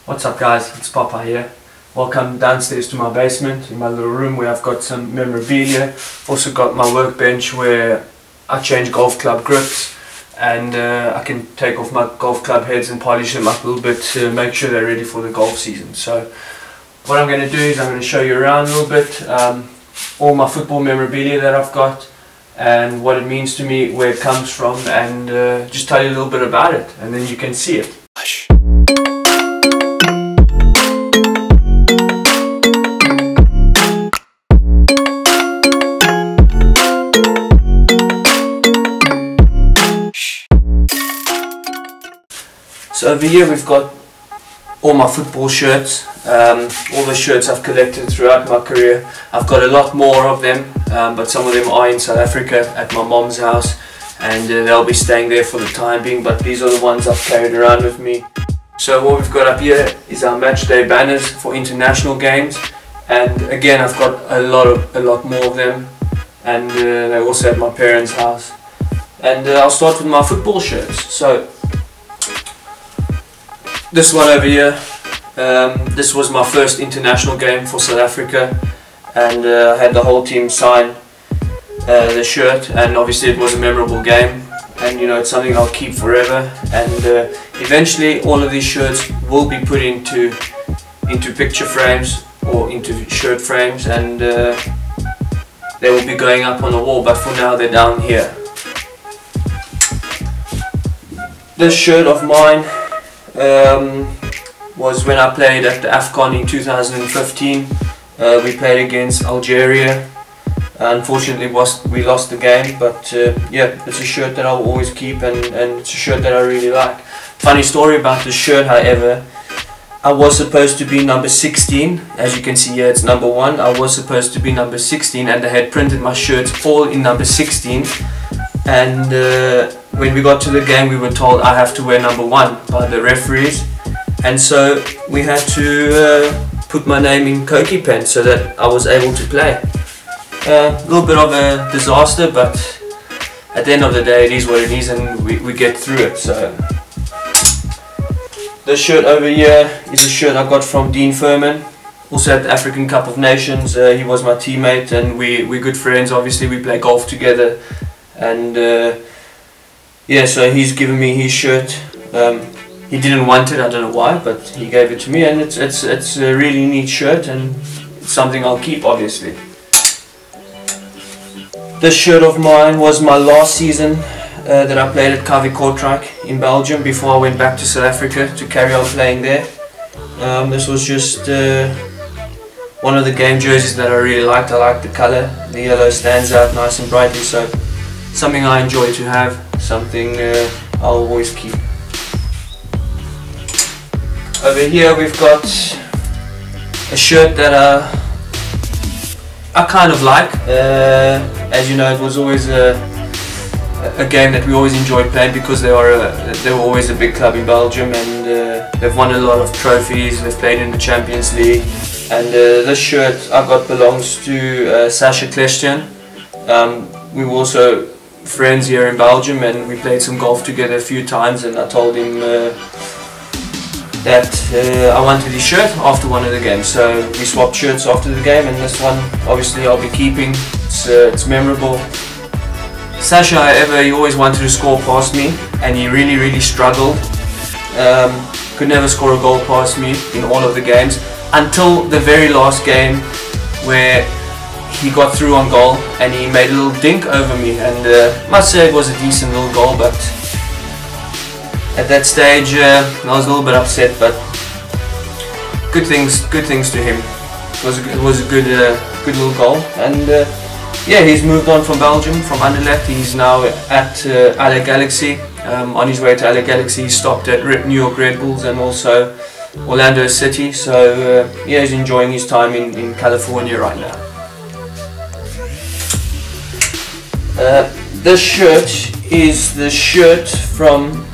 What's up guys, it's Papa here. Welcome downstairs to my basement, in my little room where I've got some memorabilia. Also got my workbench where I change golf club grips and I can take off my golf club heads and polish them up a little bit to make sure they're ready for the golf season. So what I'm going to do is I'm going to show you around a little bit, all my football memorabilia that I've got and what it means to me, where it comes from, and just tell you a little bit about it and then you can see it. So over here we've got all my football shirts, all the shirts I've collected throughout my career. I've got a lot more of them, but some of them are in South Africa at my mom's house, and they'll be staying there for the time being, but these are the ones I've carried around with me. So what we've got up here is our match day banners for international games, and again I've got a lot more of them, and they're also at my parents' house. And I'll start with my football shirts. So this one over here, this was my first international game for South Africa, and I had the whole team sign the shirt, and obviously it was a memorable game, and you know, it's something I'll keep forever. And eventually all of these shirts will be put into picture frames or into shirt frames, and they will be going up on the wall, but for now they're down here. This shirt of mine was when I played at the AFCON in 2015. We played against Algeria. Unfortunately we lost the game, but yeah, it's a shirt that I'll always keep, and it's a shirt that I really like. Funny story about the shirt, however, I was supposed to be number 16. As you can see here, it's number 1. I was supposed to be number 16, and they had printed my shirts all in number 16, and when we got to the game we were told I have to wear number 1 by the referees, and so we had to put my name in Koki pen so that I was able to play. A little bit of a disaster, but at the end of the day it is what it is, and we get through it. So this shirt over here is a shirt I got from Dean Furman, also at the African Cup of Nations. He was my teammate, and we're good friends. Obviously we play golf together, and yeah, so he's given me his shirt. He didn't want it, I don't know why, but he gave it to me, and it's a really neat shirt, and it's something I'll keep, obviously. This shirt of mine was my last season that I played at KV Kortrijk in Belgium before I went back to South Africa to carry on playing there. This was just one of the game jerseys that I really liked. I liked the colour. The yellow stands out nice and brightly, so something I enjoy to have, something I'll always keep. Over here we've got a shirt that I kind of like. As you know, it was always a game that we always enjoyed playing, because they were always a big club in Belgium, and they've won a lot of trophies. They've played in the Champions League, and this shirt I got belongs to Sasha Klestian. We were also friends here in Belgium, and we played some golf together a few times, and I told him that I wanted his shirt after one of the games, so we swapped shirts after the game, and this one obviously I'll be keeping. It's memorable. Sasha, however, he always wanted to score past me, and he really struggled. Could never score a goal past me in all of the games, until the very last game where he got through on goal and he made a little dink over me, and I must say it was a decent little goal, but at that stage I was a little bit upset, but good things to him. It was a good little goal, and yeah, he's moved on from Belgium, from Anderlecht. He's now at LA Galaxy. On his way to LA Galaxy, he stopped at New York Red Bulls and also Orlando City, so yeah, he's enjoying his time in California right now. This shirt is the shirt from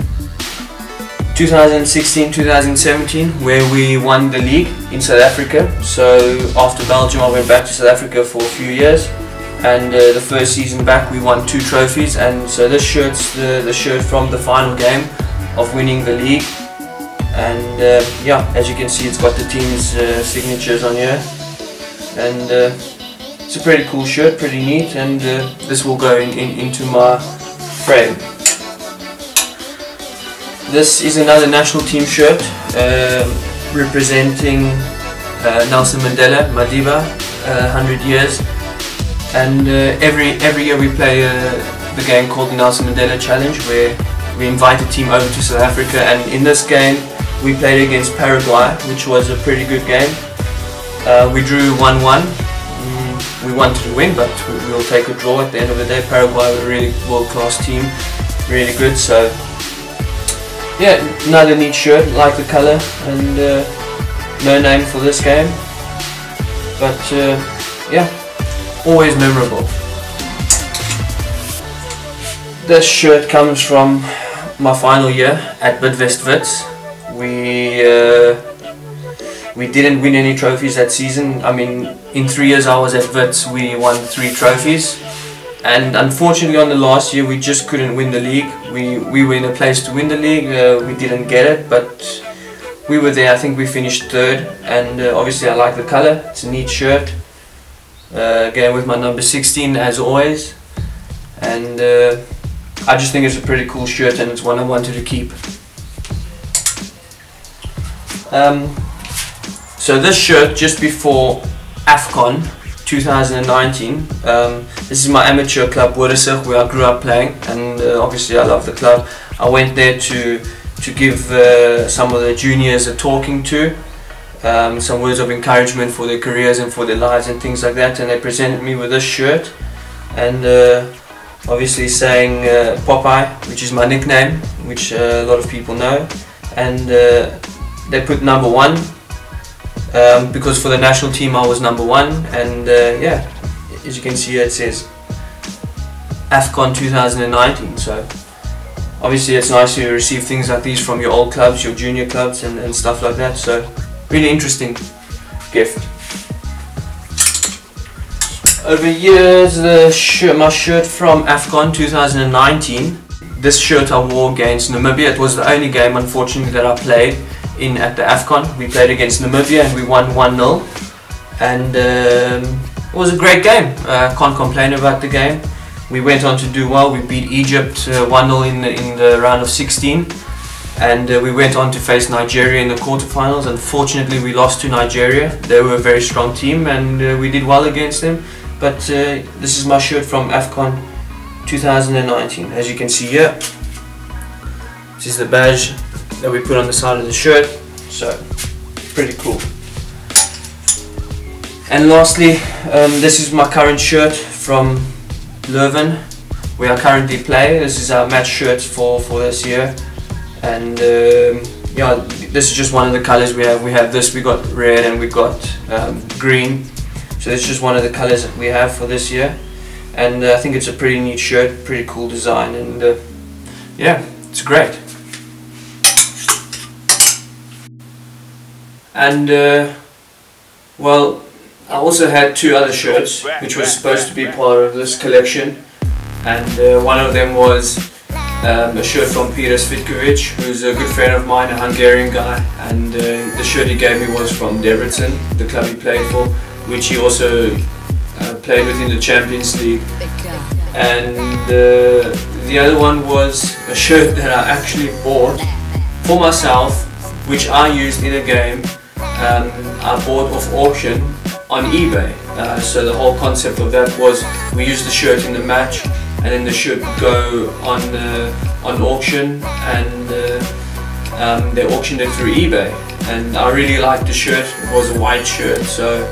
2016-2017, where we won the league in South Africa. So after Belgium I went back to South Africa for a few years, and the first season back we won 2 trophies, and so this shirt's the shirt from the final game of winning the league. and yeah, as you can see, it's got the team's signatures on here, and it's a pretty cool shirt, pretty neat, and this will go into my frame. This is another national team shirt representing Nelson Mandela, Madiba, 100 years, and every year we play the game called the Nelson Mandela Challenge, where we invite a team over to South Africa, and in this game we played against Paraguay, which was a pretty good game. We drew 1-1. We wanted to win, but we'll take a draw at the end of the day. Paraguay were a really world-class team, really good. So yeah, another neat shirt, like the colour, and no name for this game, but yeah, always memorable. This shirt comes from my final year at Bidvest Wits. We didn't win any trophies that season. I mean, in 3 years I was at Wits, we won 3 trophies, and unfortunately on the last year we just couldn't win the league. We were in a place to win the league, we didn't get it, but we were there. I think we finished 3rd, and obviously I like the colour, it's a neat shirt, again with my number 16 as always, and I just think it's a pretty cool shirt, and it's one I wanted to keep. So this shirt, just before AFCON 2019, this is my amateur club Woodisig, where I grew up playing, and obviously I love the club. I went there to give some of the juniors a talking to, some words of encouragement for their careers and for their lives and things like that, and they presented me with this shirt, and obviously saying Popeye, which is my nickname, which a lot of people know, and they put number 1, because for the national team I was number 1, and yeah, as you can see here it says AFCON 2019, so obviously it's nice to receive things like these from your old clubs, your junior clubs, and stuff like that, so really interesting gift. Over years, my shirt from AFCON 2019, this shirt I wore against Namibia. It was the only game, unfortunately, that I played in at the AFCON. We played against Namibia and we won 1-0, and it was a great game. Can't complain about the game. We went on to do well. We beat Egypt 1-0 in the round of 16, and we went on to face Nigeria in the quarterfinals. Unfortunately, we lost to Nigeria. They were a very strong team, and we did well against them. But this is my shirt from AFCON 2019. As you can see here, this is the badge that we put on the side of the shirt, so pretty cool. And lastly, this is my current shirt from Leuven, where I currently play. This is our match shirt for this year, and yeah, this is just one of the colors we have. We have this, we got red, and we got green. So it's just one of the colors that we have for this year, and I think it's a pretty neat shirt, pretty cool design, and yeah, it's great. And well, I also had 2 other shirts which were supposed to be part of this collection, and one of them was a shirt from Peter Svitkovic, who's a good friend of mine, a Hungarian guy, and the shirt he gave me was from Debrecen, the club he played for, which he also played with in the Champions League. And the other one was a shirt that I actually bought for myself, which I used in a game. I bought off auction on eBay. So the whole concept of that was we used the shirt in the match, and then the shirt would go on auction, and they auctioned it through eBay. And I really liked the shirt. It was a white shirt, so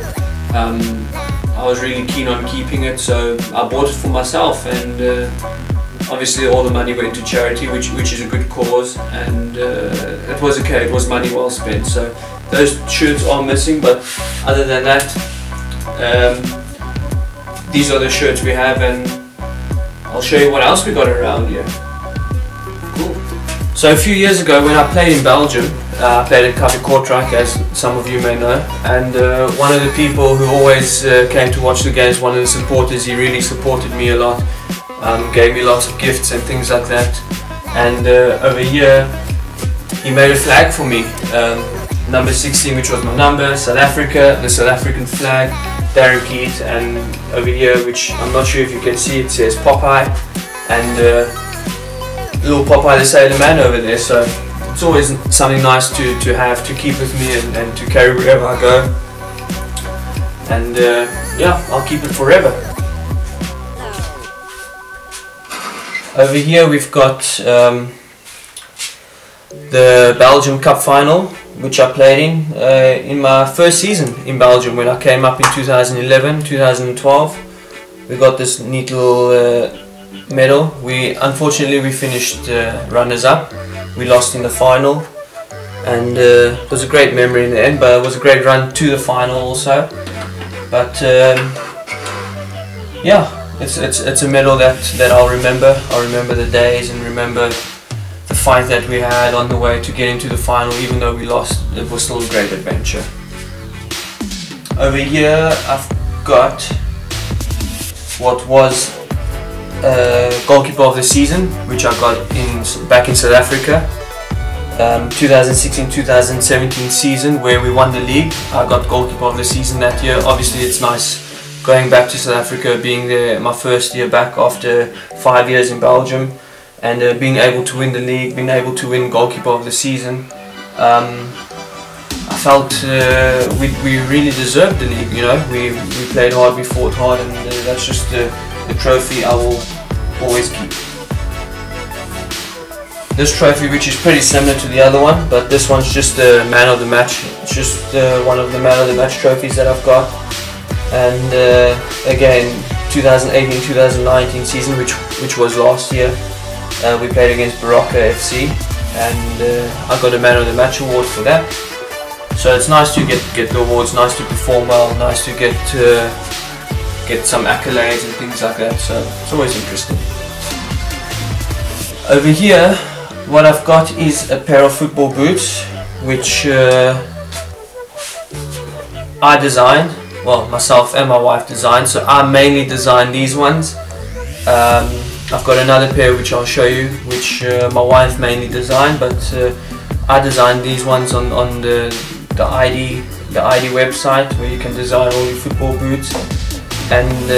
I was really keen on keeping it, so I bought it for myself, and obviously all the money went to charity, which is a good cause, and it was okay, it was money well spent. So those shirts are missing, but other than that, these are the shirts we have, and I'll show you what else we got around here. Cool. So a few years ago when I played in Belgium, I played at Café Kortrijk, as some of you may know, and one of the people who always came to watch the games, one of the supporters, he really supported me a lot, gave me lots of gifts and things like that, and over here he made a flag for me. Number 16, which was my number, South Africa, the South African flag, Darren Keith, and over here, which I'm not sure if you can see, it says Popeye, and little Popeye the Sailor Man over there. So it's always something nice to have, to keep with me and to carry wherever I go. And yeah, I'll keep it forever. Over here we've got the Belgium Cup final, which I played in my first season in Belgium when I came up in 2011, 2012. We got this neat little medal. Unfortunately we finished runners up. We lost in the final, and it was a great memory in the end, but it was a great run to the final also. But yeah, it's a medal that I'll remember. I'll remember the days and remember the fight that we had on the way to get into the final. Even though we lost, it was still a great adventure. Over here I've got what was goalkeeper of the season, which I got back in South Africa. 2016-2017 season where we won the league. I got goalkeeper of the season that year. Obviously it's nice going back to South Africa, being there my first year back after 5 years in Belgium, and being able to win the league, being able to win goalkeeper of the season. I felt we really deserved the league, you know. We played hard, we fought hard, and that's just the trophy I will always keep. This trophy, which is pretty similar to the other one, but this one's just the man of the match. It's just one of the man of the match trophies that I've got. And again, 2018-2019 season, which was last year, we played against Barocca FC, and I got a man of the match award for that. So it's nice to get the awards, nice to perform well, nice to get some accolades and things like that. So it's always interesting. Over here, what I've got is a pair of football boots, which I designed. Well, myself and my wife designed, so I mainly designed these ones. I've got another pair which I'll show you, which my wife mainly designed, but I designed these ones on the ID website, where you can design all your football boots. And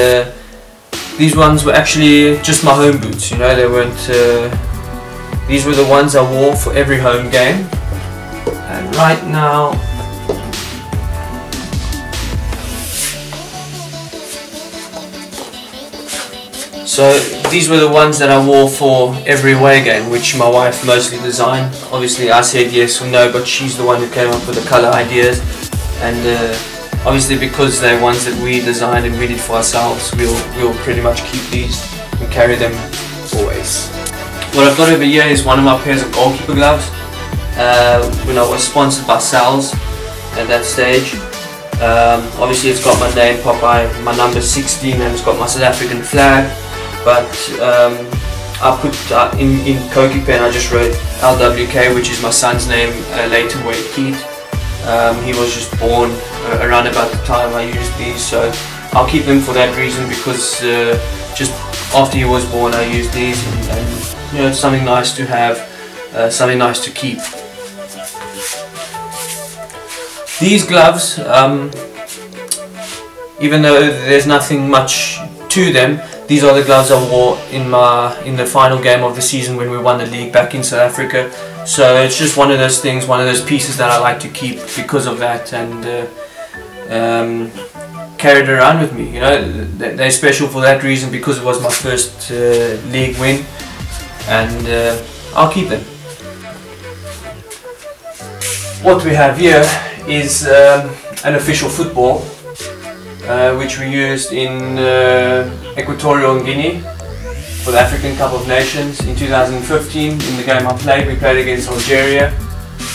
these ones were actually just my home boots, you know. They weren't. These were the ones I wore for every home game. And right now, so these were the ones that I wore for every away game, which my wife mostly designed. Obviously I said yes or no, but she's the one who came up with the colour ideas. And obviously because they're ones that we designed and we did for ourselves, we'll pretty much keep these and carry them always. What I've got over here is one of my pairs of goalkeeper gloves. When I was sponsored by Sal's at that stage. Obviously it's got my name, Popeye, my number 16, and it's got my South African flag. But I put in Koki pen, I just wrote LWK, which is my son's name, later Wade Keith. He was just born around about the time I used these, so I'll keep them for that reason, because just after he was born I used these, and you know, it's something nice to have, something nice to keep. These gloves, even though there's nothing much to them, these are the gloves I wore in the final game of the season when we won the league back in South Africa. So it's just one of those things, one of those pieces that I like to keep because of that, and carry it around with me. You know, they're special for that reason, because it was my first league win, and I'll keep them. What we have here is an official football, which we used in Equatorial Guinea for the African Cup of Nations in 2015. In the game I played, we played against Algeria.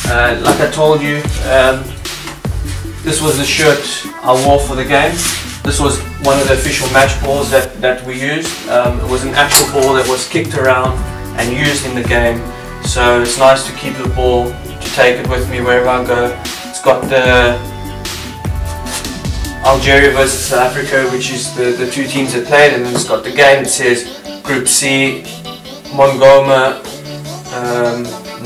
Like I told you, this was the shirt I wore for the game. This was one of the official match balls that we used. It was an actual ball that was kicked around and used in the game. So it's nice to keep the ball, to take it with me wherever I go. It's got the Algeria versus South Africa, which is the two teams that played, and then it's got the game. It says Group C, Mongoma,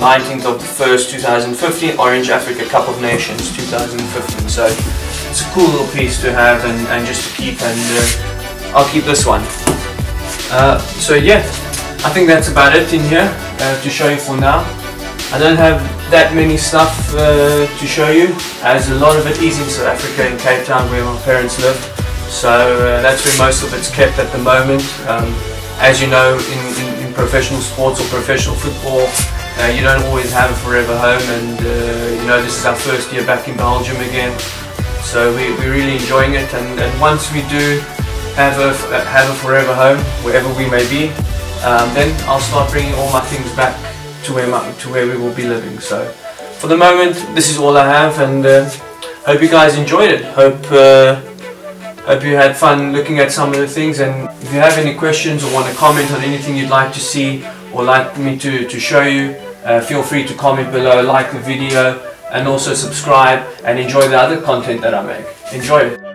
19th of the 1st 2015, Orange Africa Cup of Nations 2015. So it's a cool little piece to have and just to keep, and I'll keep this one. So yeah, I think that's about it in here to show you for now. I don't have that many stuff to show you, as a lot of it is in South Africa, in Cape Town, where my parents live. So that's where most of it's kept at the moment. As you know, in professional sports or professional football, you don't always have a forever home, and you know, this is our first year back in Belgium again. So we're really enjoying it, and once we do have a forever home, wherever we may be, then I'll start bringing all my things back to where we will be living. So for the moment, this is all I have, and hope you guys enjoyed it. Hope you had fun looking at some of the things, and if you have any questions or want to comment on anything you'd like to see or like me to show you, feel free to comment below, like the video, and also subscribe and enjoy the other content that I make. Enjoy it.